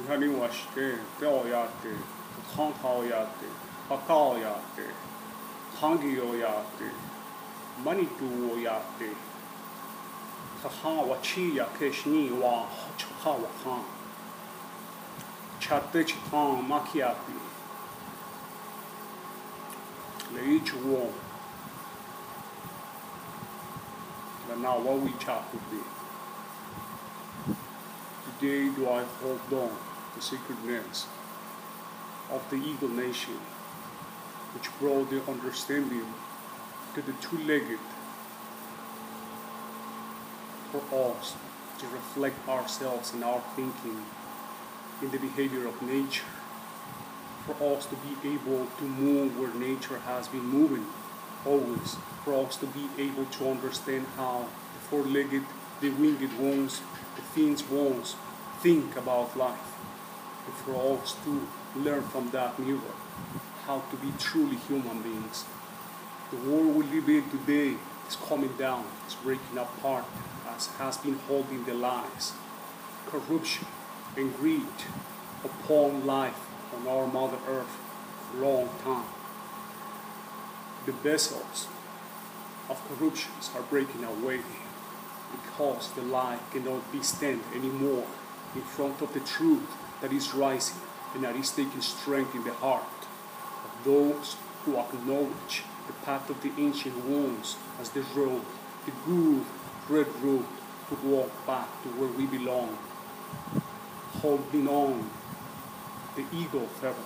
Haniwashte, Teoyate, Hantaoyate, Hakaoyate, Hangioyate, Manituoyate, Tahawachia Keshni wa Chahawahan, Chatechitan Makiapi, Leich Wong, but now what we chat would be. Today do I hold on the sacredness of the Eagle Nation, which brought the understanding to the two-legged for us to reflect ourselves and our thinking in the behavior of nature, for us to be able to move where nature has been moving always, for us to be able to understand how the four-legged, the winged ones, the fins ones think about life, and for us to learn from that mirror how to be truly human beings. The world we live in today is coming down, is breaking apart, as has been holding the lies, corruption and greed upon life on our Mother Earth for a long time. The vessels of corruptions are breaking away because the lie cannot be stand anymore in front of the truth that is rising and that is taking strength in the heart of those who acknowledge the path of the ancient ones as the road, the good red road to walk back to where we belong, holding on the eagle feather,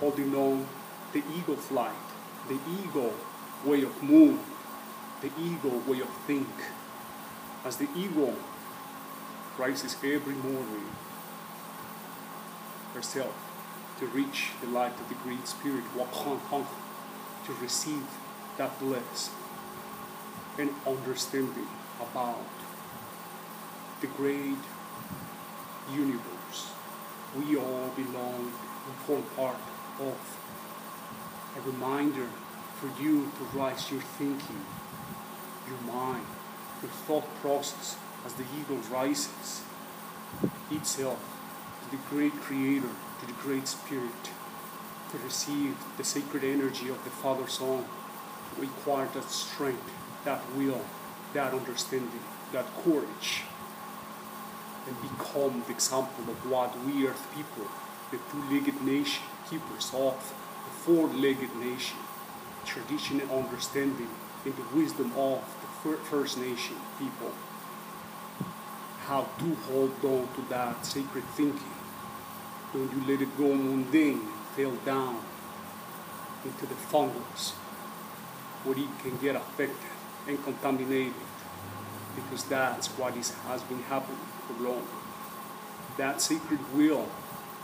holding on the eagle flight, the eagle way of move, the eagle way of think. As the eagle rises every morning herself to reach the light of the Great Spirit, to receive that bliss and understanding about the great universe we all belong and form part of. A reminder for you to rise your thinking, your mind, your thought process as the eagle rises itself to the great Creator, to the Great Spirit, to receive the sacred energy of the Father Son, to acquire that strength, that will, that understanding, that courage, and become the example of what we Earth people, the two-legged nation, keepers of the four-legged nation, tradition and understanding, and the wisdom of the First Nation people, how to hold on to that sacred thinking. When you let it go mundane, fail down into the fungus, where it can get affected and contaminated, because that's what has been happening for long. That sacred will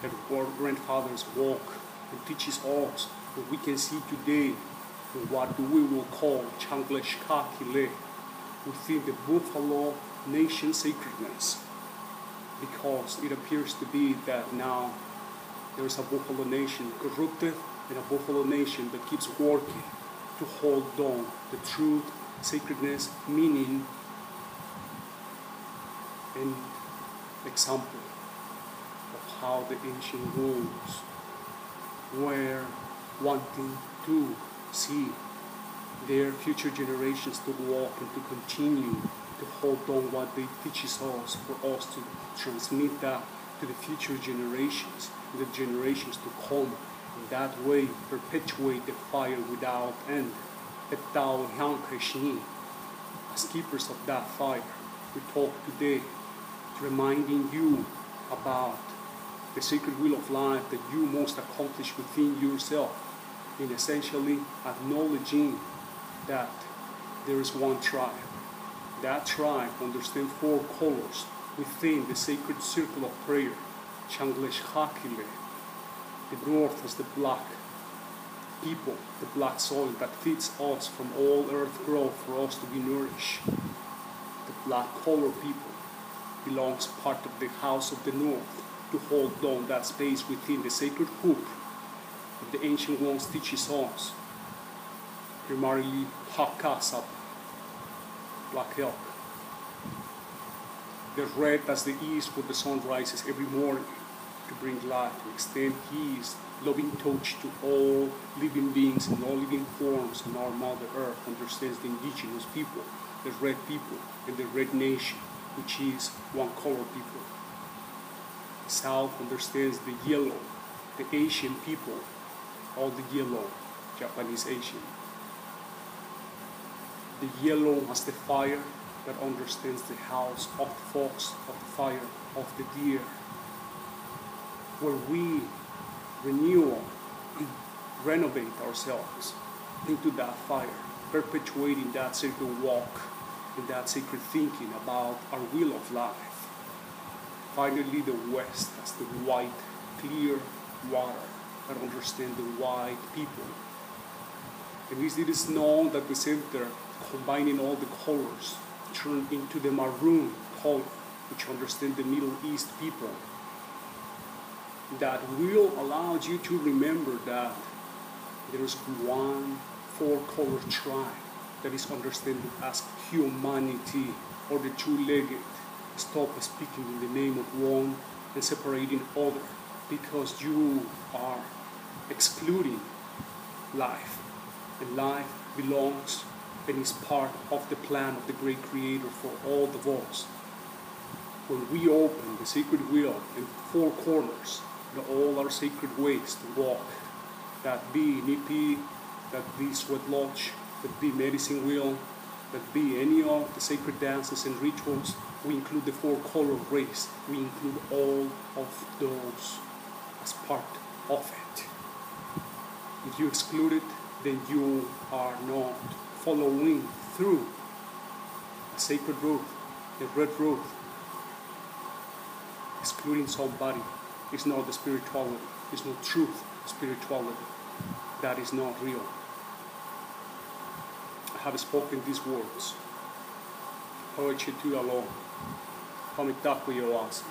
that our grandfathers walk and teaches us, what we can see today, in what we will call Changleshkakile, within the Buffalo Nation sacredness, because it appears to be that now there is a Buffalo Nation corrupted and a Buffalo Nation that keeps working to hold on the truth, sacredness, meaning, and example of how the ancient rules were wanting to see their future generations to walk and to continue to hold on what they teaches us, for us to transmit that to the future generations, the generations to come, in that way perpetuate the fire without end. As keepers of that fire, we talk today, reminding you about the sacred will of life that you must accomplish within yourself, in essentially acknowledging that there is one tribe. That tribe understands four colors within the sacred circle of prayer. Changleshkakile, the north is the black people, the black soil that feeds us from all earth growth for us to be nourished. The black color people belongs part of the house of the north, to hold on that space within the sacred hoop that the ancient ones teaches us, primarily Hakasap, black elk. The red as the east where the sun rises every morning, to bring life, to extend His loving touch to all living beings in all living forms on our Mother Earth, understands the indigenous people, the red people, and the red nation, which is one color people. The South understands the yellow, the Asian people, all the yellow, Japanese Asian. The yellow as the fire that understands the house of the fox, of the fire, of the deer, where we renew, renovate ourselves into that fire, perpetuating that sacred walk and that sacred thinking about our wheel of life. Finally, the West as the white, clear water that understands the white people. And it is known that the center, combining all the colors, turn into the maroon color, which understand the Middle East people. That will allow you to remember that there is one four-color tribe that is understood as humanity, or the two-legged. Stop speaking in the name of one and separating other, because you are excluding life, and life belongs and is part of the plan of the great Creator for all of us. When we open the sacred wheel in four corners, in all our sacred ways to walk, that be Nipi, that be Sweat Lodge, that be Medicine Wheel, that be any of the sacred dances and rituals, we include the four-color race. We include all of those as part of it. If you exclude it, then you are not following through a sacred road, a red road. Excluding somebody is not the spirituality, is not truth spirituality. That is not real. I have spoken these words. Hoichi tu alone. Pamitakwe yoasi.